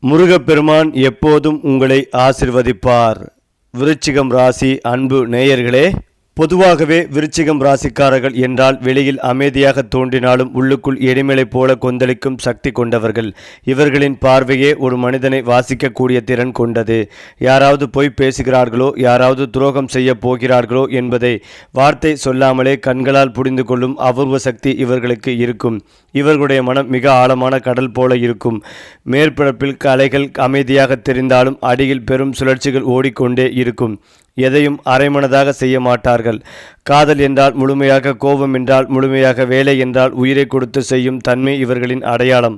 முருகப்பெருமான் எப்போதும் உங்களை ஆசிர்வதிப்பார். விருச்சிகம் ராசி அன்பு நேயர்களே, பொதுவாகவே விருச்சிகம் ராசிக்காரர்கள் என்றால் வெளியில் அமைதியாக தோன்றினாலும் உள்ளுக்குள் எரிமலை போல கொந்தளிக்கும் சக்தி கொண்டவர்கள். இவர்களின் பார்வையே ஒரு மனிதனை வாசிக்கக்கூடிய திறன் கொண்டது. யாராவது பொய் பேசுகிறார்களோ, யாராவது துரோகம் செய்ய போகிறார்களோ என்பதை வார்த்தை சொல்லாமலே கண்களால் புரிந்து கொள்ளும் அபூர்வ சக்தி இவர்களுக்கு இருக்கும். இவர்களுடைய மனம் மிக ஆழமான கடல் போல இருக்கும். மேற்பரப்பில் அலைகள் அமைதியாக தெரிந்தாலும் அடியில் பெரும் சுழற்சிகள் ஓடிக்கொண்டே இருக்கும். எதையும் அரைமனதாக செய்ய மாட்டார்கள். காதல் என்றால் முழுமையாக, கோபம் என்றால் முழுமையாக, வேலை என்றால் உயிரை கொடுத்து செய்யும் தன்மை இவர்களின் அடையாளம்.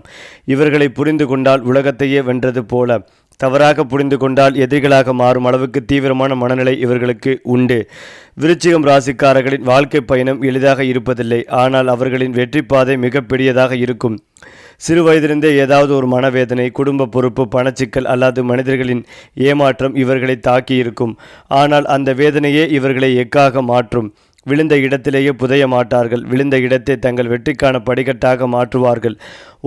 இவர்களை புரிந்து கொண்டால் உலகத்தையே வென்றது போல, தவறாக புரிந்து கொண்டால் எதிரிகளாக மாறும் அளவுக்கு தீவிரமான மனநிலை இவர்களுக்கு உண்டு. விருச்சிகம் ராசிக்காரர்களின் வாழ்க்கை பயணம் எளிதாக இருப்பதில்லை. ஆனால் அவர்களின் வெற்றி பாதை மிக பெரியதாக இருக்கும். சிறு வயதிலிருந்தே ஏதாவது ஒரு மனவேதனை, குடும்ப பொறுப்பு, பணச்சிக்கல் அல்லது மனிதர்களின் ஏமாற்றம் இவர்களை தாக்கி இருக்கும். ஆனால் அந்த வேதனையே இவர்களை எக்காக மாற்றும். விழுந்த இடத்திலேயே புதைய மாட்டார்கள். விழுந்த இடத்தை தங்கள் வெற்றிக்கான படிக்கட்டாக மாற்றுவார்கள்.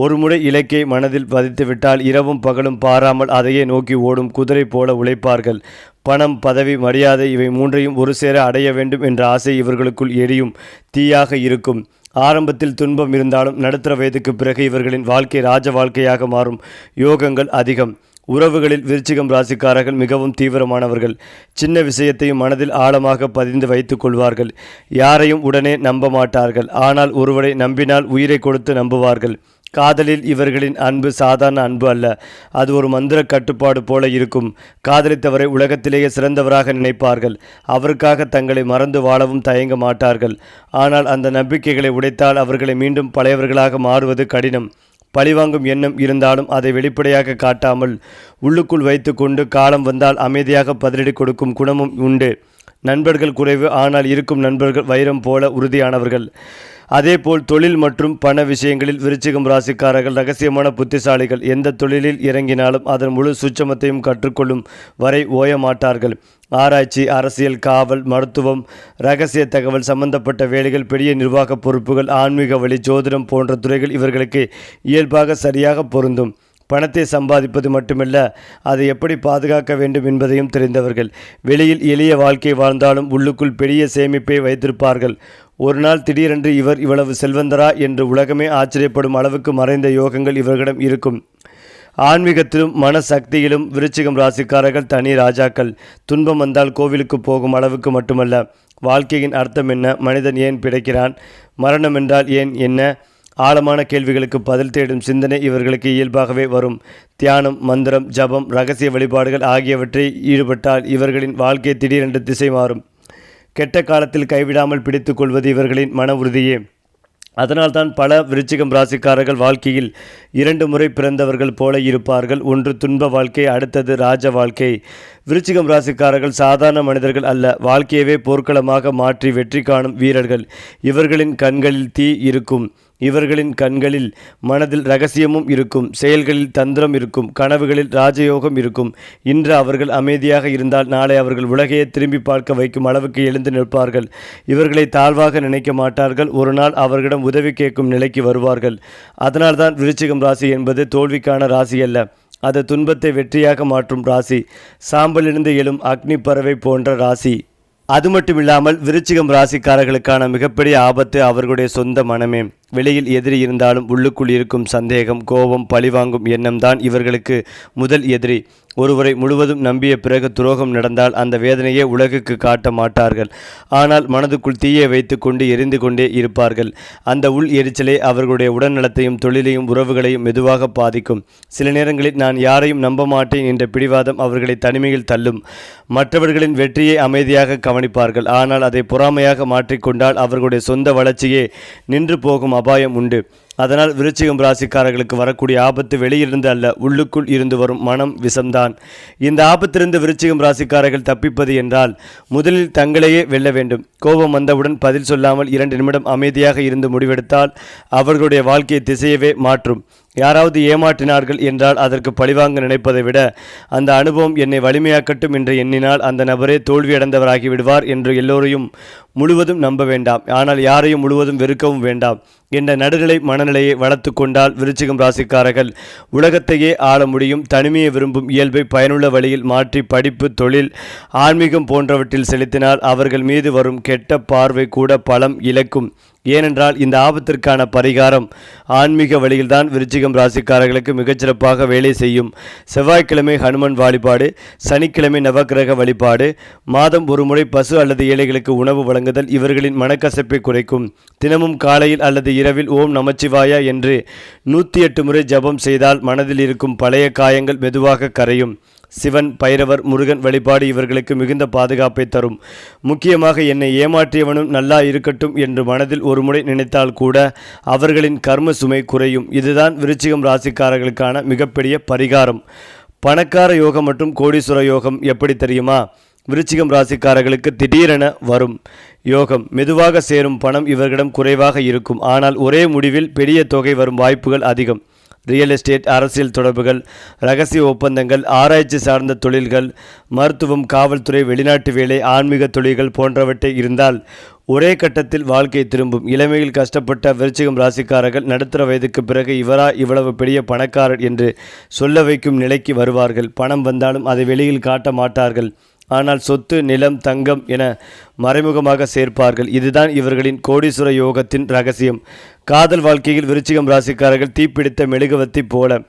ஒருமுறை இலக்கை மனதில் பதித்துவிட்டால் இரவும் பகலும் பாராமல் அதையே நோக்கி ஓடும் குதிரை போல உழைப்பார்கள். பணம், பதவி, மரியாதை இவை மூன்றையும் ஒரு சேர அடைய வேண்டும் என்ற ஆசை இவர்களுக்குள் எரியும் தீயாக இருக்கும். ஆரம்பத்தில் துன்பம் இருந்தாலும் நடுத்தர வயதுக்கு பிறகு இவர்களின் வாழ்க்கை ராஜ வாழ்க்கையாக மாறும் யோகங்கள் அதிகம். உறவுகளில் விருச்சிகம் ராசிக்காரர்கள் மிகவும் தீவிரமானவர்கள். சின்ன விஷயத்தையும் மனதில் ஆழமாக பதிந்து வைத்துக் கொள்வார்கள். யாரையும் உடனே நம்ப மாட்டார்கள். ஆனால் ஒருவரை நம்பினால் உயிரை கொடுத்து நம்புவார்கள். காதலில் இவர்களின் அன்பு சாதாரண அன்பு அல்ல. அது ஒரு மந்திர கட்டுப்பாடு போல இருக்கும். காதலித்தவரை உலகத்திலேயே சிறந்தவராக நினைப்பார்கள். அவருக்காக தங்களை மறந்து வாழவும் தயங்க மாட்டார்கள். ஆனால் அந்த நம்பிக்கைகளை உடைத்தால் அவர்களை மீண்டும் பழையவர்களாக மாறுவது கடினம். பழிவாங்கும் எண்ணம் இருந்தாலும் அதை வெளிப்படையாக காட்டாமல் உள்ளுக்குள் வைத்து கொண்டு காலம் வந்தால் அமைதியாக பதிலடி கொடுக்கும் குணமும் உண்டு. நண்பர்கள் குறைவு, ஆனால் இருக்கும் நண்பர்கள் வைரம் போல உறுதியானவர்கள். அதேபோல் தொழில் மற்றும் பண விஷயங்களில் விருச்சிகம் ராசிக்காரர்கள் ரகசியமான புத்திசாலிகள். எந்த தொழிலில் இறங்கினாலும் அதன் முழு சூட்சமத்தையும் கற்றுக்கொள்ளும் வரை ஓய மாட்டார்கள். ஆராய்ச்சி, அரசியல், காவல், மருத்துவம், இரகசிய தகவல் சம்பந்தப்பட்ட வேலைகள், பெரிய நிர்வாக பொறுப்புகள், ஆன்மீக வழி, ஜோதிடம் போன்ற துறைகள் இவர்களுக்கு இயல்பாக சரியாக பொருந்தும். பணத்தை சம்பாதிப்பது மட்டுமல்ல, அதை எப்படி பாதுகாக்க வேண்டும் என்பதையும் தெரிந்தவர்கள். வெளியில் எளிய வாழ்க்கை வாழ்ந்தாலும் உள்ளுக்குள் பெரிய சேமிப்பை வைத்திருப்பார்கள். ஒரு நாள் திடீரென்று இவர் இவ்வளவு செல்வந்தரா என்று உலகமே ஆச்சரியப்படும் அளவுக்கு மறைந்த யோகங்கள் இவர்களிடம் இருக்கும். ஆன்மீகத்திலும் மனசக்தியிலும் விருச்சிகம் ராசிக்காரர்கள் தனி ராஜாக்கள். துன்பம் வந்தால் கோவிலுக்கு போகும் அளவுக்கு மட்டுமல்ல, வாழ்க்கையின் அர்த்தம் என்ன, மனிதன் ஏன் பிழைக்கிறான், மரணம் என்றால் ஏன் என்ன, ஆழமான கேள்விகளுக்கு பதில் தேடும் சிந்தனை இவர்களுக்கு இயல்பாகவே வரும். தியானம், மந்திரம், ஜபம், இரகசிய வழிபாடுகள் ஆகியவற்றை ஈடுபட்டால் இவர்களின் வாழ்க்கை திடீரென்று திசை மாறும். கெட்ட காலத்தில் கைவிடாமல் பிடித்து கொள்வது இவர்களின் மன உறுதியே. அதனால்தான் பல விருச்சிகம் ராசிக்காரர்கள் வாழ்க்கையில் 2 முறை பிறந்தவர்கள் போல இருப்பார்கள். ஒன்று துன்ப வாழ்க்கை, அடுத்தது ராஜ வாழ்க்கை. விருச்சிகம் ராசிக்காரர்கள் சாதாரண மனிதர்கள் அல்ல, வாழ்க்கையவே போர்க்களமாக மாற்றி வெற்றி காணும் வீரர்கள். இவர்களின் கண்களில் தீ இருக்கும். இவர்களின் கண்களில் மனதில் இரகசியமும் இருக்கும். செயல்களில் தந்திரம் இருக்கும். கனவுகளில் ராஜயோகம் இருக்கும். இன்று அவர்கள் அமைதியாக இருந்தால் நாளை அவர்கள் உலகையே திரும்பி பார்க்க வைக்கும் அளவுக்கு எழுந்து நிற்பார்கள். இவர்களை தாழ்வாக நினைக்க மாட்டார்கள். ஒரு நாள் அவர்களிடம் உதவி கேட்கும் நிலைக்கு வருவார்கள். அதனால்தான் விருச்சிகம் ராசி என்பது தோல்விக்கான ராசி அல்ல, அது துன்பத்தை வெற்றியாக மாற்றும் ராசி. சாம்பலிருந்து எழும் அக்னி பறவை போன்ற ராசி. அது மட்டுமில்லாமல் விருச்சிகம் ராசிக்காரர்களுக்கான மிகப்பெரிய ஆபத்து அவர்களுடைய சொந்த மனமே. வெளியில் எதிரி இருந்தாலும் உள்ளுக்குள் இருக்கும் சந்தேகம், கோபம், பழிவாங்கும் எண்ணம் தான் இவர்களுக்கு முதல் எதிரி. ஒருவரை முழுவதும் நம்பிய பிறகு துரோகம் நடந்தால் அந்த வேதனையே உலகுக்கு காட்ட மாட்டார்கள். ஆனால் மனதுக்குள் தீயை வைத்து கொண்டு எரிந்து கொண்டே இருப்பார்கள். அந்த உள் எரிச்சலே அவர்களுடைய உடல்நலத்தையும் தொழிலையும் உறவுகளையும் மெதுவாக பாதிக்கும். சில நேரங்களில் நான் யாரையும் நம்ப மாட்டேன் என்ற பிடிவாதம் அவர்களை தனிமையில் தள்ளும். மற்றவர்களின் வெற்றியை அமைதியாக கவனிப்பார்கள். ஆனால் அதை பொறாமையாக மாற்றிக்கொண்டால் அவர்களுடைய சொந்த வளர்ச்சியே நின்று போகும் அபாயம் உண்டு. அதனால் விருச்சிகம் ராசிக்காரர்களுக்கு வரக்கூடிய ஆபத்து வெளியிலிருந்து அல்ல, உள்ளுக்குள் இருந்து வரும் மனம் விஷம்தான். இந்த ஆபத்திலிருந்து விருச்சிகம் ராசிக்காரர்கள் தப்பிப்பது என்றால் முதலில் தங்களையே வெல்ல வேண்டும். கோபம் வந்தவுடன் பதில் சொல்லாமல் 2 நிமிடம் அமைதியாக இருந்து முடிவெடுத்தால் அவர்களுடைய வாழ்க்கையை திசையவே மாற்றும். யாராவது ஏமாற்றினார்கள் என்றால் அதற்கு பழிவாங்க நினைப்பதை விட அந்த அனுபவம் என்னை வலிமையாக்கட்டும் என்று எண்ணினால் அந்த நபரே தோல்வியடைந்தவராகி விடுவார் என்று எல்லோரையும் முழுவதும் நம்ப வேண்டாம். ஆனால் யாரையும் முழுவதும் வெறுக்கவும் வேண்டாம் என்ற நடுநிலை மனநிலையை வளர்த்து கொண்டால் விருச்சிகம் ராசிக்காரர்கள் உலகத்தையே ஆள முடியும். தனிமையை விரும்பும் இயல்பை பயனுள்ள வழியில் மாற்றி படிப்பு, தொழில், ஆன்மீகம் போன்றவற்றில் செலுத்தினால் அவர்கள் மீது வரும் கெட்ட பார்வை கூட பலம் இழக்கும். ஏனென்றால் இந்த ஆபத்திற்கான பரிகாரம் ஆன்மீக வழியில்தான் விருச்சிகம் ராசிக்காரர்களுக்கு மிகச்சிறப்பாக வேலை செய்யும். செவ்வாய்க்கிழமை ஹனுமன் வழிபாடு, சனிக்கிழமை நவக்கிரக வழிபாடு, மாதம் ஒரு முறை பசு அல்லது ஏழைகளுக்கு உணவு வழங்குதல் இவர்களின் மனக்கசப்பை குறைக்கும். தினமும் காலையில் அல்லது இரவில் ஓம் நமச்சிவாயா என்று 108 முறை ஜபம் செய்தால் மனதில் இருக்கும் பழைய காயங்கள் மெதுவாக கரையும். சிவன், பைரவர், முருகன் வழிபாடு இவர்களுக்கு மிகுந்த பாதுகாப்பை தரும். முக்கியமாக என்னை ஏமாற்றியவனும் நல்லா இருக்கட்டும் என்று மனதில் ஒரு முறை நினைத்தால் கூட அவர்களின் கர்ம சுமை குறையும். இதுதான் விருச்சிகம் ராசிக்காரர்களுக்கான மிகப்பெரிய பரிகாரம். பணக்கார யோகம் மற்றும் கோடீஸ்வர யோகம் எப்படி தெரியுமா? விருச்சிகம் ராசிக்காரர்களுக்கு திடீரென வரும் யோகம், மெதுவாக சேரும் பணம் இவர்களிடம் குறைவாக இருக்கும். ஆனால் ஒரே முடிவில் பெரிய தொகை வரும் வாய்ப்புகள் அதிகம். ரியல் எஸ்டேட், அரசியல் தொடர்புகள், இரகசிய ஒப்பந்தங்கள், ஆராய்ச்சி சார்ந்த தொழில்கள், மருத்துவம், காவல்துறை, வெளிநாட்டு வேலை, ஆன்மீக தொழில்கள் போன்றவற்றை இருந்தால் ஒரே கட்டத்தில் வாழ்க்கை திரும்பும். இளமையில் கஷ்டப்பட்ட விருச்சிகம் ராசிக்காரர்கள் நடுத்தர வயதுக்கு பிறகு இவரா இவ்வளவு பெரிய பணக்காரர் என்று சொல்ல வைக்கும் நிலைக்கு வருவார்கள். பணம் வந்தாலும் அதை வெளியில் காட்ட மாட்டார்கள். ஆனால் சொத்து, நிலம், தங்கம் என மறைமுகமாக சேர்ப்பார்கள். இதுதான் இவர்களின் கோடீஸ்வர யோகத்தின் ரகசியம். காதல் வாழ்க்கையில் விருச்சிகம் ராசிக்காரர்கள் தீப்பிடித்த மெழுகுவர்த்தி போல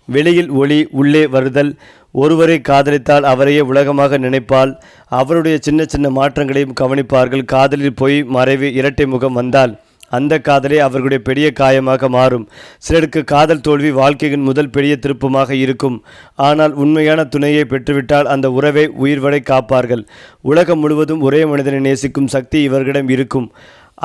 வெளியில் ஒளி, உள்ளே வருதல். ஒருவரை காதலித்தால் அவரையே உலகமாக நினைப்பால் அவருடைய சின்ன சின்ன மாற்றங்களையும் கவனிப்பார்கள். காதலில் பொய், மறைவு, இரட்டை முகம் வந்தால் அந்த காதலே அவர்களுடைய பெரிய காயமாக மாறும். சிலருக்கு காதல் தோல்வி வாழ்க்கையின் முதல் பெரிய திருப்பமாக இருக்கும். ஆனால் உண்மையான துணையை பெற்றுவிட்டால் அந்த உறவை உயிர்வரை காப்பார்கள். உலகம் முழுவதும் ஒரே மனிதனை நேசிக்கும் சக்தி இவர்களிடம் இருக்கும்.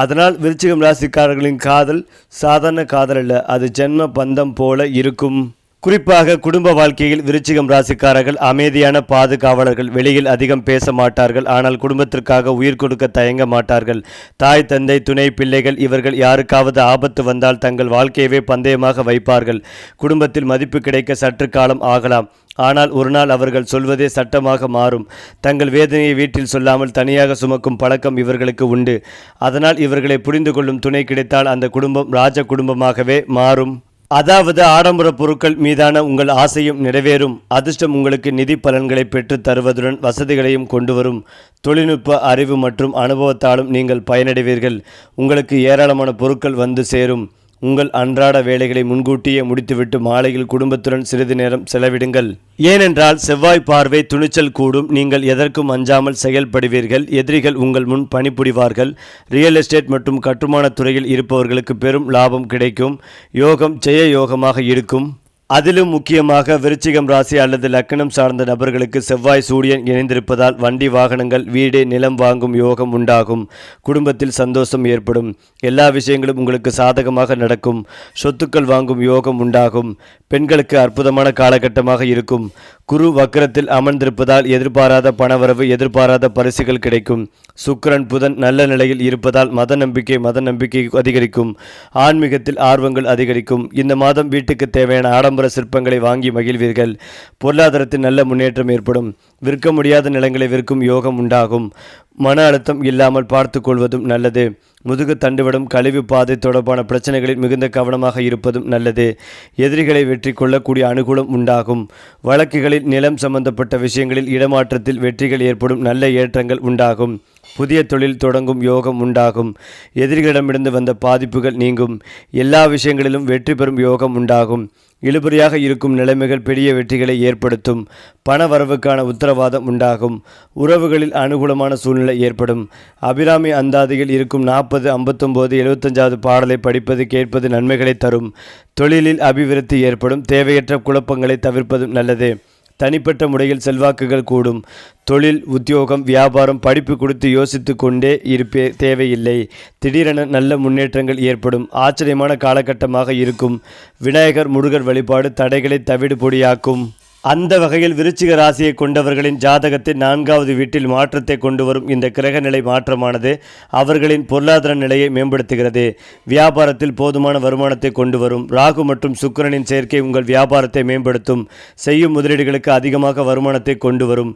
அதனால் விருச்சிகம் ராசிக்காரர்களின் காதல் சாதாரண காதல் அல்ல, அது ஜென்ம பந்தம் போல இருக்கும். குறிப்பாக குடும்ப வாழ்க்கையில் விருச்சிகம் ராசிக்காரர்கள் அமைதியான பாதுகாவலர்கள். வெளியில் அதிகம் பேச மாட்டார்கள், ஆனால் குடும்பத்திற்காக உயிர் கொடுக்க தயங்க மாட்டார்கள். தாய், தந்தை, துணை, பிள்ளைகள் இவர்கள் யாருக்காவது ஆபத்து வந்தால் தங்கள் வாழ்க்கையவே பந்தயமாக வைப்பார்கள். குடும்பத்தில் மதிப்பு கிடைக்க சற்று காலம் ஆகலாம், ஆனால் ஒரு நாள் அவர்கள் சொல்வதே சட்டமாக மாறும். தங்கள் வேதனையை வீட்டில் சொல்லாமல் தனியாக சுமக்கும் பழக்கம் இவர்களுக்கு உண்டு. அதனால் இவர்களை புரிந்து கொள்ளும் துணை கிடைத்தால் அந்த குடும்பம் ராஜ குடும்பமாகவே மாறும். அதாவது ஆடம்பர பொருட்கள் மீதான உங்கள் ஆசையும் நிறைவேறும். அதிர்ஷ்டம் உங்களுக்கு நிதி பலன்களை பெற்று தருவதுடன் வசதிகளையும் கொண்டு வரும். தொழில்நுட்ப அறிவு மற்றும் அனுபவத்தாலும் நீங்கள் பயனடைவீர்கள். உங்களுக்கு ஏராளமான பொருட்கள் வந்து சேரும். உங்கள் அன்றாட வேலைகளை முன்கூட்டியே முடித்துவிட்டு மாலையில் குடும்பத்துடன் சிறிது நேரம் செலவிடுங்கள். ஏனென்றால் செவ்வாய் பார்வை துணிச்சல் கூடும். நீங்கள் எதற்கும் அஞ்சாமல் செயல்படுவீர்கள். எதிரிகள் உங்கள் முன் பணிபுரிவார்கள். ரியல் எஸ்டேட் மற்றும் கட்டுமான துறையில் இருப்பவர்களுக்கு பெரும் லாபம் கிடைக்கும். யோகம் ஜெய யோகமாக இருக்கும். அதிலும் முக்கியமாக விருச்சிகம் ராசி அல்லது லக்னம் சார்ந்த நபர்களுக்கு செவ்வாய், சூரியன் இணைந்திருப்பதால் வண்டி, வாகனங்கள், வீடு, நிலம் வாங்கும் யோகம் உண்டாகும். குடும்பத்தில் சந்தோஷம் ஏற்படும். எல்லா விஷயங்களும் உங்களுக்கு சாதகமாக நடக்கும். சொத்துக்கள் வாங்கும் யோகம் உண்டாகும். பெண்களுக்கு அற்புதமான காலகட்டமாக இருக்கும். குரு வக்கரத்தில் அமர்ந்திருப்பதால் எதிர்பாராத பணவரவு, எதிர்பாராத பரிசுகள் கிடைக்கும். சுக்கிரன், புதன் நல்ல நிலையில் இருப்பதால் மத நம்பிக்கை அதிகரிக்கும். ஆன்மீகத்தில் ஆர்வங்கள் அதிகரிக்கும். இந்த மாதம் வீட்டுக்கு தேவையான ஆடம்பர சிற்பங்களை வாங்கி மகிழ்வீர்கள். பொருளாதாரத்தில் நல்ல முன்னேற்றம் ஏற்படும். விற்க முடியாத நிலங்களை விற்கும் யோகம் உண்டாகும். மன அழுத்தம் இல்லாமல் பார்த்து கொள்வதும் நல்லது. முதுகு தண்டுவிடும், கழிவு பாதை தொடர்பான பிரச்சனைகளில் மிகுந்த கவனமாக இருப்பதும் நல்லது. எதிரிகளை வெற்றி கொள்ளக்கூடிய அனுகூலம் உண்டாகும். வழக்குகளில், நிலம் சம்பந்தப்பட்ட விஷயங்களில் இடமாற்றத்தில் வெற்றிகள் ஏற்படும். நல்ல ஏற்றங்கள் உண்டாகும். புதிய தொழில் தொடங்கும் யோகம் உண்டாகும். எதிரிகளிடமிருந்து வந்த பாதிப்புகள் நீங்கும். எல்லா விஷயங்களிலும் வெற்றி பெறும் யோகம் உண்டாகும். இழுபறியாக இருக்கும் நிலைமைகள் பெரிய வெற்றிகளை ஏற்படுத்தும். பண வரவுக்கான உத்தரவாதம் உண்டாகும். உறவுகளில் அனுகூலமான சூழ்நிலை ஏற்படும். அபிராமி அந்தாதியில் இருக்கும் 40, 59, 75வது பாடலை படிப்பது, கேட்பது நன்மைகளை தரும். தொழிலில் அபிவிருத்தி ஏற்படும். தேவையற்ற குழப்பங்களை தவிர்ப்பதும் நல்லது. தனிப்பட்ட முறையில் செல்வாக்குகள் கூடும். தொழில், உத்தியோகம், வியாபாரம், படிப்பு கொடுத்து யோசித்து கொண்டே தேவையில்லை. திடீரென நல்ல முன்னேற்றங்கள் ஏற்படும். ஆச்சரியமான காலகட்டமாக இருக்கும். விநாயகர், முருகர் வழிபாடு தடைகளை தவிடு பொடியாக்கும். அந்த வகையில் விருச்சிக ராசியை கொண்டவர்களின் ஜாதகத்தில் 4வது வீட்டில் மாற்றத்தை கொண்டு வரும் இந்த கிரக நிலை மாற்றமானது அவர்களின் பொருளாதார நிலையை மேம்படுத்துகிறது. வியாபாரத்தில் போதுமான வருமானத்தை கொண்டு வரும். ராகு மற்றும் சுக்கிரனின் சேர்க்கை உங்கள் வியாபாரத்தை மேம்படுத்தும். செய்யும் முதலீடுகளுக்கு அதிகமாக வருமானத்தை கொண்டு வரும்.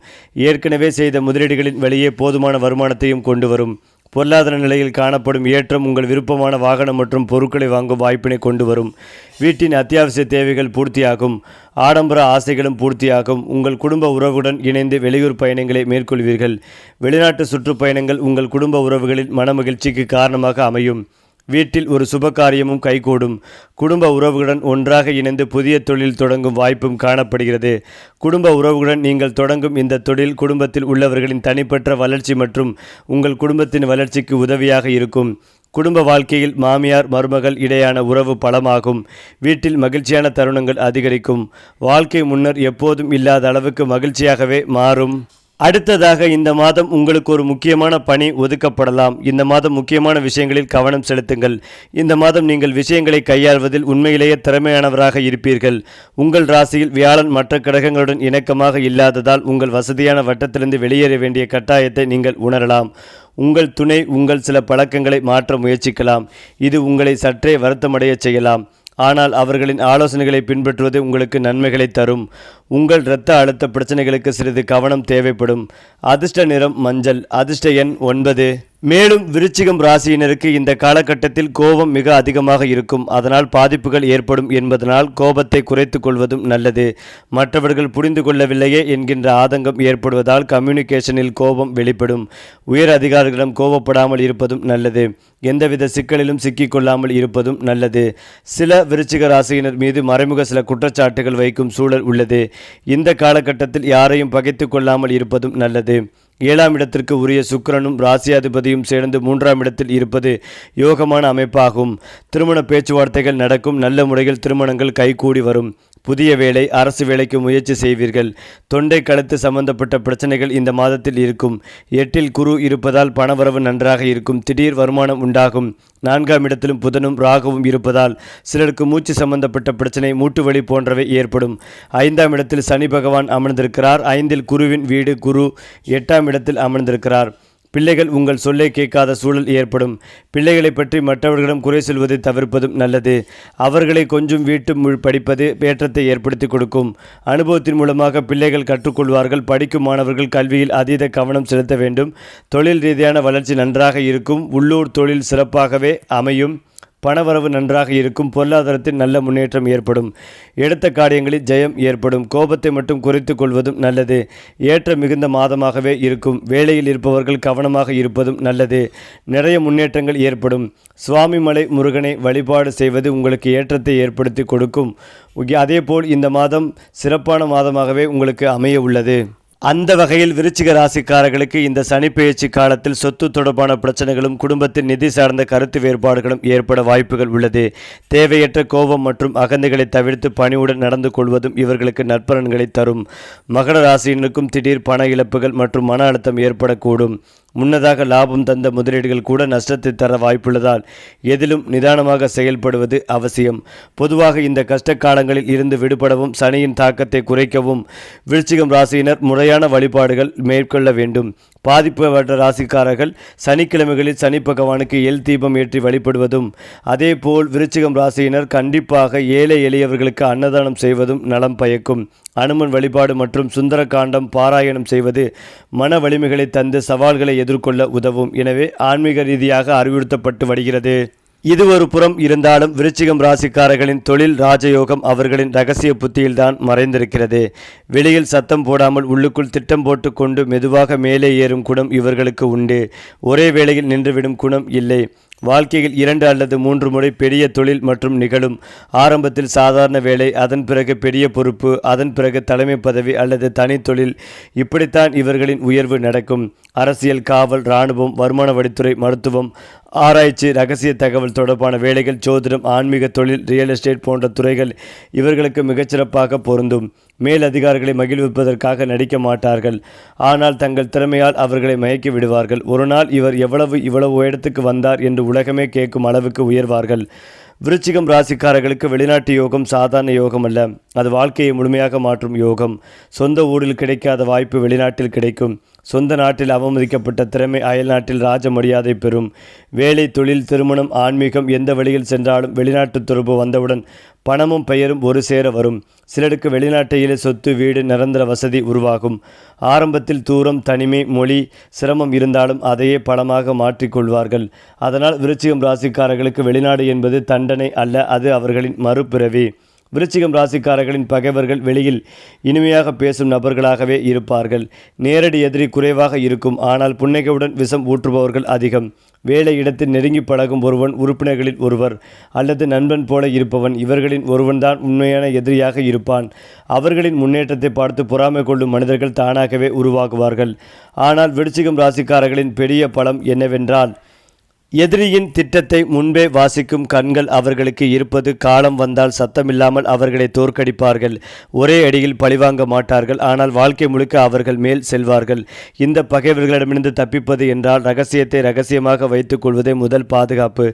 ஏற்கனவே செய்த முதலீடுகளின் வழியே போதுமான வருமானத்தையும் கொண்டு வரும். பொருளாதார நிலையில் காணப்படும் ஏற்றம் உங்கள் விருப்பமான வாகனம் மற்றும் பொருட்களை வாங்கும் வாய்ப்பினை கொண்டு வரும். வீட்டின் அத்தியாவசிய தேவைகள் பூர்த்தியாகும். ஆடம்பர ஆசைகளும் பூர்த்தியாகும். உங்கள் குடும்ப உறவுடன் இணைந்து வெளியூர் பயணங்களை மேற்கொள்வீர்கள். வெளிநாட்டு சுற்றுப்பயணங்கள் உங்கள் குடும்ப உறவுகளில் மனமகிழ்ச்சிக்கு காரணமாக அமையும். வீட்டில் ஒரு சுபகாரியமும் கைகூடும். குடும்ப உறவுகளுடன் ஒன்றாக இணைந்து புதிய தொழில் தொடங்கும் வாய்ப்பும் காணப்படுகிறது. குடும்ப உறவுகளுடன் நீங்கள் தொடங்கும் இந்த தொழில் குடும்பத்தில் உள்ளவர்களின் தனிப்பட்ட வளர்ச்சி மற்றும் உங்கள் குடும்பத்தின் வளர்ச்சிக்கு உதவியாக இருக்கும். குடும்ப வாழ்க்கையில் மாமியார் மருமகள் இடையான உறவு பலமாகும். வீட்டில் மகிழ்ச்சியான தருணங்கள் அதிகரிக்கும். வாழ்க்கை முன்னர் எப்போதும் இல்லாத அளவுக்கு மகிழ்ச்சியாகவே மாறும். அடுத்ததாக இந்த மாதம் உங்களுக்கு ஒரு முக்கியமான பணி ஒதுக்கப்படலாம். இந்த மாதம் முக்கியமான விஷயங்களில் கவனம் செலுத்துங்கள். இந்த மாதம் நீங்கள் விஷயங்களை கையாள்வதில் உண்மையிலேயே திறமையானவராக இருப்பீர்கள். உங்கள் ராசியில் வியாழன் மற்ற கிரகங்களுடன் இணக்கமாக இல்லாததால் உங்கள் வசதியான வட்டத்திலிருந்து வெளியேற வேண்டிய கட்டாயத்தை நீங்கள் உணரலாம். உங்கள் துணை உங்கள் சில பழக்கங்களை மாற்ற முயற்சிக்கலாம். இது உங்களை சற்றே வருத்தமடைய செய்யலாம். ஆனால் அவர்களின் ஆலோசனைகளை பின்பற்றுவது உங்களுக்கு நன்மைகளை தரும். உங்கள் இரத்த அழுத்த பிரச்சனைகளுக்கு சிறிது கவனம் தேவைப்படும். அதிர்ஷ்ட நிறம் மஞ்சள். அதிர்ஷ்ட எண் 9. மேலும் விருச்சிகம் ராசியினருக்கு இந்த காலகட்டத்தில் கோபம் மிக அதிகமாக இருக்கும். அதனால் பாதிப்புகள் ஏற்படும் என்பதனால் கோபத்தை குறைத்து கொள்வதும் நல்லது. மற்றவர்கள் புரிந்து கொள்ளவில்லையே என்கின்ற ஆதங்கம் ஏற்படுவதால் கம்யூனிகேஷனில் கோபம் வெளிப்படும். உயர் அதிகாரிகளிடம் கோபப்படாமல் இருப்பதும் நல்லது. எந்தவித சிக்கலிலும் சிக்கிக்கொள்ளாமல் இருப்பதும் நல்லது. சில விருச்சிக ராசியினர் மீது மறைமுக சில குற்றச்சாட்டுகள் வைக்கும் சூழல் உள்ளது. இந்த காலகட்டத்தில் யாரையும் பகைத்து கொள்ளாமல் இருப்பதும் நல்லது. 7ஆம் இடத்திற்கு உரிய சுக்கிரனும் ராசியாதிபதியும் சேர்ந்து 3ஆம் இடத்தில் இருப்பது யோகமான அமைப்பாகும். திருமண பேச்சுவார்த்தைகள் நடக்கும். நல்ல முறையில் திருமணங்கள் கைகூடி வரும். புதிய வேலை, அரசு வேலைக்கு முயற்சி செய்வீர்கள். தொண்டை கழுத்து சம்பந்தப்பட்ட பிரச்சனைகள் இந்த மாதத்தில் இருக்கும். 8இல் குரு இருப்பதால் பணவரவு நன்றாக இருக்கும். திடீர் வருமானம் உண்டாகும். 4ஆம் இடத்திலும் புதனும் ராகுவும் இருப்பதால் சிலருக்கு மூச்சு சம்பந்தப்பட்ட பிரச்சனை, மூட்டு வலி போன்றவை ஏற்படும். 5ஆம் இடத்தில் சனி பகவான் அமர்ந்திருக்கிறார். 5இல் குருவின் வீடு குரு 8ஆம் இடத்தில் அமர்ந்திருக்கிறார். பிள்ளைகள் உங்கள் சொல்லை கேட்காத சூழல் ஏற்படும். பிள்ளைகளை பற்றி மற்றவர்களிடம் குறை சொல்வதை தவிர்ப்பதும் நல்லது. அவர்களை கொஞ்சம் வீட்டு படிப்பது ஏற்றத்தை ஏற்படுத்தி கொடுக்கும். அனுபவத்தின் மூலமாக பிள்ளைகள் கற்றுக்கொள்வார்கள். படிக்கும் மாணவர்கள் கல்வியில் அதீத கவனம் செலுத்த வேண்டும். தொழில் ரீதியான வளர்ச்சி நன்றாக இருக்கும். உள்ளூர் தொழில் சிறப்பாகவே அமையும். பணவரவு நன்றாக இருக்கும். பொருளாதாரத்தில் நல்ல முன்னேற்றம் ஏற்படும். எடுத்த காரியங்களில் ஜெயம் ஏற்படும். கோபத்தை மட்டும் குறைத்து கொள்வதும் நல்லது. ஏற்ற மிகுந்த மாதமாகவே இருக்கும். வேலையில் இருப்பவர்கள் கவனமாக இருப்பதும் நல்லது. நிறைய முன்னேற்றங்கள் ஏற்படும். சுவாமிமலை முருகனை வழிபாடு செய்வது உங்களுக்கு ஏற்றத்தை ஏற்படுத்தி கொடுக்கும். அதேபோல் இந்த மாதம் சிறப்பான மாதமாகவே உங்களுக்கு அமைய உள்ளது. அந்த வகையில் விருச்சிக ராசிக்காரர்களுக்கு இந்த சனிப்பெயர்ச்சி காலத்தில் சொத்து தொடர்பான பிரச்சனைகளும் குடும்பத்தில் நிதி சார்ந்த கருத்து வேறுபாடுகளும் ஏற்பட வாய்ப்புகள் உள்ளது. தேவையற்ற கோபம் மற்றும் அகந்தைகளை தவிர்த்து பணிவுடன் நடந்து கொள்வதும் இவர்களுக்கு நற்பலன்களை தரும். மகர ராசியினருக்கும் திடீர் பண இழப்புகள் மற்றும் மன அழுத்தம் ஏற்படக்கூடும். முன்னதாக லாபம் தந்த முதலீடுகள் கூட நஷ்டத்தை தர வாய்ப்புள்ளதால் எதிலும் நிதானமாக செயல்படுவது அவசியம். பொதுவாக இந்த கஷ்ட காலங்களில் இருந்து விடுபடவும் சனியின் தாக்கத்தை குறைக்கவும் விருச்சிகம் ராசியினர் முறையான வழிபாடுகள் மேற்கொள்ள வேண்டும். பாதிக்கப்பட்ட ராசிக்காரர்கள் சனிக்கிழமைகளில் சனி பகவானுக்கு எல் தீபம் ஏற்றி வழிபடுவதும், அதேபோல் விருச்சிகம் ராசியினர் கண்டிப்பாக ஏழை எளியவர்களுக்கு அன்னதானம் செய்வதும் நலம் பயக்கும். அனுமன் வழிபாடு மற்றும் சுந்தரகாண்டம் பாராயணம் செய்வது மன வலிமைகளை தந்து சவால்களை எதிர்கொள்ள உதவும். எனவே ஆன்மீக ரீதியாக அறிவுறுத்தப்பட்டு வருகிறது. இது ஒரு புறம் இருந்தாலும் விருச்சிகம் ராசிக்காரர்களின் தொழில் ராஜயோகம் அவர்களின் இரகசிய புத்தியில்தான் மறைந்திருக்கிறது. வெளியில் சத்தம் போடாமல் உள்ளுக்குள் திட்டம் போட்டு கொண்டு மெதுவாக மேலே ஏறும் குணம் இவர்களுக்கு உண்டு. ஒரே வேளையில் நின்றுவிடும் குணம் இல்லை. வாழ்க்கையில் 2 அல்லது 3 முறை பெரிய தொழில் மற்றும் நிகழும். ஆரம்பத்தில் சாதாரண வேலை, அதன் பிறகு பெரிய பொறுப்பு, அதன் பிறகு தலைமை பதவி அல்லது தனி தொழில். இப்படித்தான் இவர்களின் உயர்வு நடக்கும். அரசியல், காவல், இராணுவம், வருமான வரித்துறை, மருத்துவம், ஆராய்ச்சி, இரகசிய தகவல் தொடர்பான வேலைகள், ஜோதிடம், ஆன்மீக தொழில், ரியல் எஸ்டேட் போன்ற துறைகள் இவர்களுக்கு மிகச்சிறப்பாக பொருந்தும். மேல் அதிகாரிகளை மகிழ்விப்பதற்காக நடிக்க மாட்டார்கள். ஆனால் தங்கள் திறமையால் அவர்களை மயக்கி விடுவார்கள். ஒரு நாள் இவர் இவ்வளவு இடத்துக்கு வந்தார் என்று உலகமே கேட்கும் அளவுக்கு உயர்வார்கள். விருச்சிகம் ராசிக்காரர்களுக்கு வெளிநாட்டு யோகம் சாதாரண யோகம் அல்ல, அது வாழ்க்கையை முழுமையாக மாற்றும் யோகம். சொந்த ஊரில் கிடைக்காத வாய்ப்பு வெளிநாட்டில் கிடைக்கும். சொந்த நாட்டில் அவமதிக்கப்பட்ட திறமை அயல் நாட்டில் ராஜ மரியாதை பெறும். வேலை, தொழில், திருமணம், ஆன்மீகம், எந்த வழியில் சென்றாலும் வெளிநாட்டு தொடர்பு வந்தவுடன் பணமும் பெயரும் ஒரு சேர வரும். சிலருக்கு வெளிநாட்டையிலே சொத்து, வீடு, நிரந்தர வசதி உருவாகும். ஆரம்பத்தில் தூரம், தனிமை, மொழி சிரமம் இருந்தாலும் அதையே பலமாக மாற்றிக்கொள்வார்கள். அதனால் விருச்சிகம் ராசிக்காரர்களுக்கு வெளிநாடு என்பது தண்டனை அல்ல, அது அவர்களின் மறுபிறவி. விருச்சிகம் ராசிக்காரர்களின் பகைவர்கள் வெளியில் இனிமையாக பேசும் நபர்களாகவே இருப்பார்கள். நேரடி எதிரி குறைவாக இருக்கும், ஆனால் புன்னகையுடன் விஷம் ஊற்றுபவர்கள் அதிகம். வேலை இடத்தில் நெருங்கி பழகும் ஒருவன் உறுப்பினர்களில் ஒருவர் அல்லது நண்பன் போல இருப்பவன், இவர்களின் ஒருவன்தான் உண்மையான எதிரியாக இருப்பான். அவர்களின் முன்னேற்றத்தை பார்த்து பொறாமை கொள்ளும் மனிதர்கள் தானாகவே உருவாகுவார்கள். ஆனால் விருச்சிகம் ராசிக்காரர்களின் பெரிய பலம் என்னவென்றால், எதிரியின் திட்டத்தை முன்பே வாசிக்கும் கண்கள் அவர்களுக்கு இருப்பது. காலம் வந்தால் சத்தமில்லாமல் அவர்களை தோற்கடிப்பார்கள். ஒரே அடியில் பழிவாங்க மாட்டார்கள், ஆனால் வாழ்க்கை முழுக்க அவர்கள் மேல் செல்வார்கள். இந்த பகைவர்களிடமிருந்து தப்பிப்பது என்றால் ரகசியத்தை ரகசியமாக வைத்துக் கொள்வதே முதல் பாதுகாப்பு.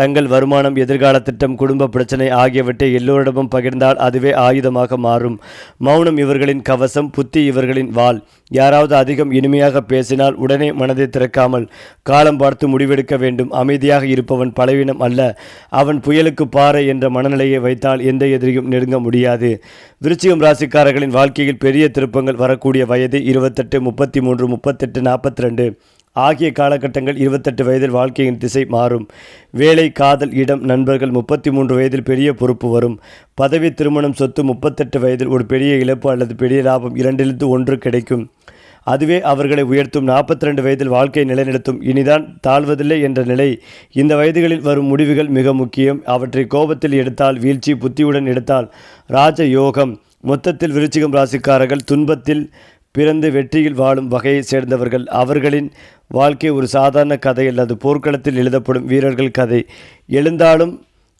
தங்கள் வருமானம், எதிர்கால திட்டம், குடும்ப பிரச்சனை ஆகியவற்றை எல்லோரிடமும் பகிர்ந்தால் அதுவே ஆயுதமாக மாறும். மௌனம் இவர்களின் கவசம், புத்தி இவர்களின் வாள். யாராவது அதிகம் இனிமையாக பேசினால் உடனே மனதை திறக்காமல் காலம் பார்த்து முடிவெடுக்க வேண்டும். அமைதியாக இருப்பவன் பலவீனம் அல்ல, அவன் புயலுக்கு பாறை என்ற மனநிலையை வைத்தால் எந்த எதிரியும் நெருங்க முடியாது. விருச்சிகம் ராசிக்காரர்களின் வாழ்க்கையில் பெரிய திருப்பங்கள் வரக்கூடிய வயது 28, 33, 38, 42 ஆகிய காலகட்டங்கள். 28 வயதில் வாழ்க்கையின் திசை மாறும். வேலை, காதல், இடம், நண்பர்கள். 33 வயதில் பெரிய பொறுப்பு வரும். பதவி, திருமணம், சொத்து. 38 வயதில் ஒரு பெரிய இழப்பு அல்லது பெரிய லாபம், இரண்டிலிருந்து ஒன்று கிடைக்கும். அதுவே அவர்களை உயர்த்தும். 42 வயதில் வாழ்க்கை நிலைநிறுத்தும். இனிதான் தாழ்வதில்லை என்ற நிலை. இந்த வயதுகளில் வரும் முடிவுகள் மிக முக்கியம். அவற்றை கோபத்தில் எடுத்தால் வீழ்ச்சி, புத்தியுடன் எடுத்தால் ராஜ யோகம். மொத்தத்தில் விருச்சிகம் ராசிக்காரர்கள் துன்பத்தில் பிறந்து வெற்றியில் வாழும் வகையை சேர்ந்தவர்கள். அவர்களின் வாழ்க்கை ஒரு சாதாரண கதை அல்லது போர்க்களத்தில் எழுதப்படும் வீரர்கள் கதை. எழுந்தாலும்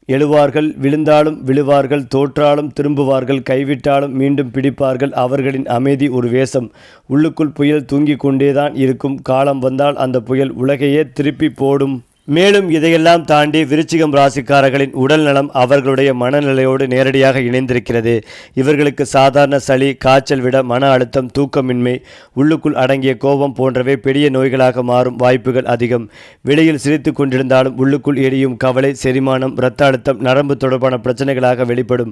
எழுவார்கள், விழுந்தாலும் விழுவார்கள், தோற்றாலும் திரும்புவார்கள், கைவிட்டாலும் மீண்டும் பிடிப்பார்கள். அவர்களின் அமைதி ஒரு வேஷம். உள்ளுக்குள் புயல் தூங்கிக் கொண்டேதான் இருக்கும். காலம் வந்தால் அந்த புயல் உலகையே திருப்பி போடும். மேலும் இதையெல்லாம் தாண்டி விருச்சிகம் ராசிக்காரர்களின் உடல் நலம் அவர்களுடைய மனநிலையோடு நேரடியாக இணைந்திருக்கிறது. இவர்களுக்கு சாதாரண சளி, காய்ச்சல் விட மன அழுத்தம், தூக்கமின்மை, உள்ளுக்குள் அடங்கிய கோபம் போன்றவை பெரிய நோய்களாக மாறும் வாய்ப்புகள் அதிகம். வெளியில் சிரித்து கொண்டிருந்தாலும் உள்ளுக்குள் எரியும் கவலை, செரிமானம், இரத்த அழுத்தம், நரம்பு தொடர்பான பிரச்சனைகளாக வெளிப்படும்.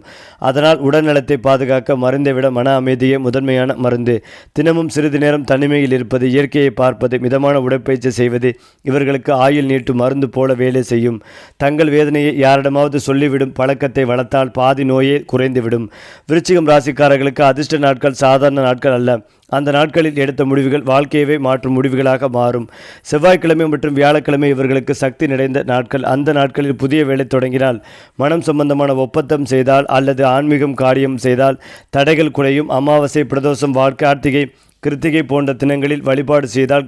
அதனால் உடல்நலத்தை பாதுகாக்க மருந்தை விட மன அமைதியே முதன்மையான மருந்து. தினமும் சிறிது நேரம் தனிமையில் இருப்பது, இயற்கையை பார்ப்பது, மிதமான உடற்பயிற்சி செய்வது இவர்களுக்கு ஆயுள் நீட்டும் மருந்து போல வேலை செய்யும். தங்கள் வேதனையை யாரிடமாவது சொல்லிவிடும் பழக்கத்தை வளர்த்தால் பாதி நோயே குறைந்துவிடும். விருச்சிகம் ராசிக்காரர்களுக்கு அதிர்ஷ்ட நாட்கள் சாதாரண நாட்கள் அல்ல. அந்த நாட்களில் எடுத்த முடிவுகள் வாழ்க்கையவே மாற்றும் முடிவுகளாக மாறும். செவ்வாய்க்கிழமை மற்றும் வியாழக்கிழமை இவர்களுக்கு சக்தி நிறைந்த நாட்கள். அந்த நாட்களில் புதிய வேலை தொடங்கினால், மனம் சம்பந்தமான ஒப்பந்தம் செய்தால் அல்லது ஆன்மீகம் காரியம் செய்தால் தடைகள் குறையும். அமாவாசை, பிரதோஷம், கார்த்திகை, கிருத்திகை போன்ற தினங்களில் வழிபாடு செய்தால்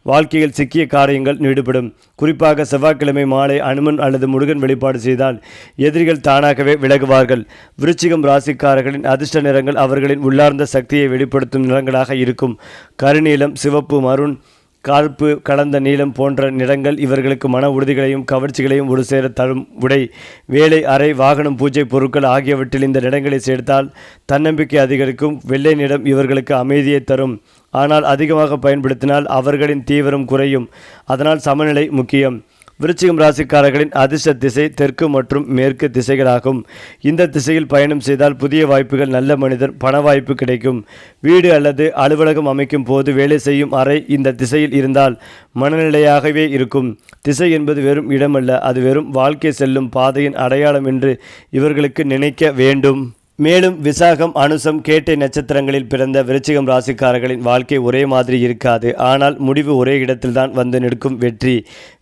வாழ்க்கையில் சிக்கிய காரியங்கள் நீடுபடும். குறிப்பாக செவ்வாய்க்கிழமை மாலை அனுமன் அல்லது முருகன் வழிபாடு செய்தால் எதிரிகள் தானாகவே விலகுவார்கள். விருச்சிகம் ராசிக்காரர்களின் அதிர்ஷ்ட நிறங்கள் அவர்களின் உள்ளார்ந்த சக்தியை வெளிப்படுத்தும் நிறங்களாக இருக்கும். கருநீலம், சிவப்பு, மருண், கருப்பு கலந்த நீலம் போன்ற நிறங்கள் இவர்களுக்கு மன உறுதிகளையும் கவர்ச்சிகளையும் ஒரு சேர தரும். உடை, வேலை, அறை, வாகனம், பூஜை பொருட்கள் ஆகியவற்றில் இந்த நிறங்களை சேர்த்தால் தன்னம்பிக்கை அதிகரிக்கும். வெள்ளை நிறம் இவர்களுக்கு அமைதியை தரும், ஆனால் அதிகமாக பயன்படுத்தினால் அவர்களின் தீவிரம் குறையும். அதனால் சமநிலை முக்கியம். விருச்சிகம் ராசிக்காரர்களின் அதிர்ஷ்ட திசை தெற்கு மற்றும் மேற்கு திசைகளாகும். இந்த திசையில் பயணம் செய்தால் புதிய வாய்ப்புகள், நல்ல மனிதர், பண வாய்ப்பு கிடைக்கும். வீடு அல்லது அலுவலகம் அமைக்கும் போது வேலை செய்யும் அறை இந்த திசையில் இருந்தால் மனநிலையாகவே இருக்கும். திசை என்பது வெறும் இடமல்ல, அது வெறும் வாழ்க்கை செல்லும் பாதையின் அடையாளம் என்று இவர்களுக்கு நினைக்க வேண்டும். மேலும் விசாகம், அனுசம், கேட்டை நட்சத்திரங்களில் பிறந்த விருச்சிகம் ராசிக்காரர்களின் வாழ்க்கை ஒரே மாதிரி இருக்காது. ஆனால் முடிவு ஒரே இடத்தில்தான் வந்து நிற்கும். வெற்றி.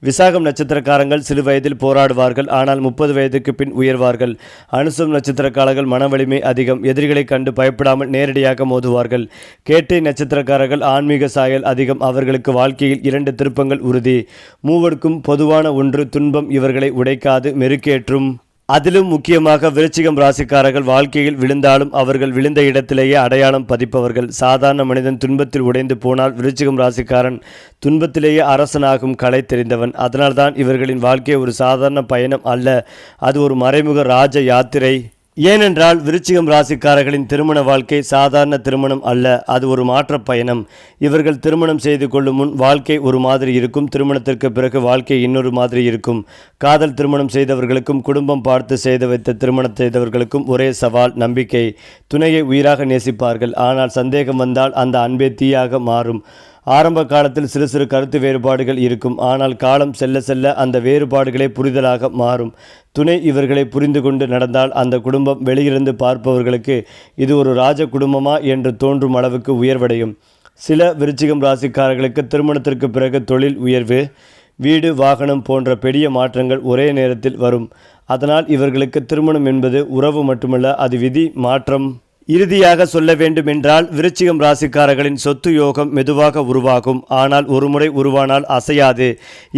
விசாகம் நட்சத்திரக்காரங்கள் சிறு வயதில் போராடுவார்கள், ஆனால் 30 வயதுக்கு பின் உயர்வார்கள். அனுசம் நட்சத்திரக்காரர்கள் மன வலிமை அதிகம், எதிரிகளை கண்டு பயப்படாமல் நேரடியாக மோதுவார்கள். கேட்டை நட்சத்திரக்காரர்கள் ஆன்மீக சாயல் அதிகம், அவர்களுக்கு வாழ்க்கையில் 2 திருப்பங்கள் உறுதி. மூவருக்கும் பொதுவான ஒன்று, துன்பம் இவர்களை உடைக்காது, மெருக்கேற்றும். அதிலும் முக்கியமாக விருச்சிகம் ராசிக்காரர்கள் வாழ்க்கையில் விழுந்தாலும் அவர்கள் விழுந்த இடத்திலேயே அடையாளம் பதிப்பவர்கள். சாதாரண மனிதன் துன்பத்தில் உடைந்து போனால் விருச்சிகம் ராசிக்காரன் துன்பத்திலேயே அரசனாகும் கலை தெரிந்தவன். அதனால்தான் இவர்களின் வாழ்க்கை ஒரு சாதாரண பயணம் அல்ல, அது ஒரு மறைமுக ராஜ யாத்திரை. ஏனென்றால் விருச்சிகம் ராசிக்காரர்களின் திருமண வாழ்க்கை சாதாரண திருமணம் அல்ல, அது ஒரு மாற்ற பயணம். இவர்கள் திருமணம் செய்து கொள்ளும் முன் வாழ்க்கை ஒரு மாதிரி இருக்கும், திருமணத்திற்கு பிறகு வாழ்க்கை இன்னொரு மாதிரி இருக்கும். காதல் திருமணம் செய்தவர்களுக்கும் குடும்பம் பார்த்து செய்து வைத்த திருமணம் செய்தவர்களுக்கும் ஒரே சவால், நம்பிக்கை. துணையை உயிராக நேசிப்பார்கள், ஆனால் சந்தேகம் வந்தால் அந்த அன்பே தீயாக மாறும். ஆரம்ப காலத்தில் சிறு சிறு கருத்து வேறுபாடுகள் இருக்கும், ஆனால் காலம் செல்ல செல்ல அந்த வேறுபாடுகளே புரிதலாக மாறும். துணை இவர்களை புரிந்து கொண்டு நடந்தால் அந்த குடும்பம் வெளியிருந்து பார்ப்பவர்களுக்கு இது ஒரு ராஜ குடும்பமா என்று தோன்றும் அளவுக்கு உயர்வடையும். சில விருச்சிகம் ராசிக்காரர்களுக்கு திருமணத்திற்கு பிறகு தொழில் உயர்வு, வீடு, வாகனம் போன்ற பெரிய மாற்றங்கள் ஒரே நேரத்தில் வரும். அதனால் இவர்களுக்கு திருமணம் என்பது உறவு மட்டுமல்ல, அது விதி மாற்றம். இறுதியாக சொல்ல வேண்டுமென்றால் விருச்சிகம் ராசிக்காரர்களின் சொத்து யோகம் மெதுவாக உருவாகும், ஆனால் ஒருமுறை உருவானால் அசையாது.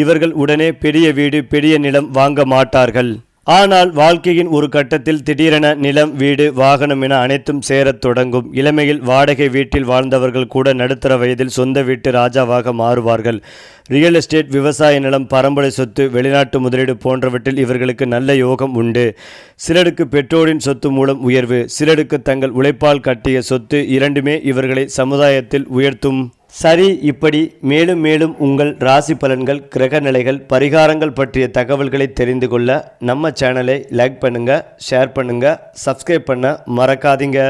இவர்கள் உடனே பெரிய வீடு, பெரிய நிலம் வாங்க மாட்டார்கள். ஆனால் வாழ்க்கையின் ஒரு கட்டத்தில் திடீரென நிலம், வீடு, வாகனம் என அனைத்தும் சேரத் தொடங்கும். இளமையில் வாடகை வீட்டில் வாழ்ந்தவர்கள் கூட நடுத்தர வயதில் சொந்த வீட்டு ராஜாவாக மாறுவார்கள். ரியல் எஸ்டேட், விவசாய நிலம், பரம்பரை சொத்து, வெளிநாட்டு முதலீடு போன்றவற்றில் இவர்களுக்கு நல்ல யோகம் உண்டு. சிலருக்கு பெற்றோரின் சொத்து மூலம் உயர்வு, சிலருக்கு தங்கள் உழைப்பால் கட்டிய சொத்து, இரண்டுமே இவர்களை சமுதாயத்தில் உயர்த்தும். சரி, இப்படி மேலும் மேலும் உங்கள் ராசி பலன்கள், கிரக நிலைகள், பரிகாரங்கள் பற்றிய தகவல்களை தெரிந்து கொள்ள நம்ம சேனலை லைக் பண்ணுங்கள், ஷேர் பண்ணுங்கள், சப்ஸ்கிரைப் பண்ண மறக்காதீங்க.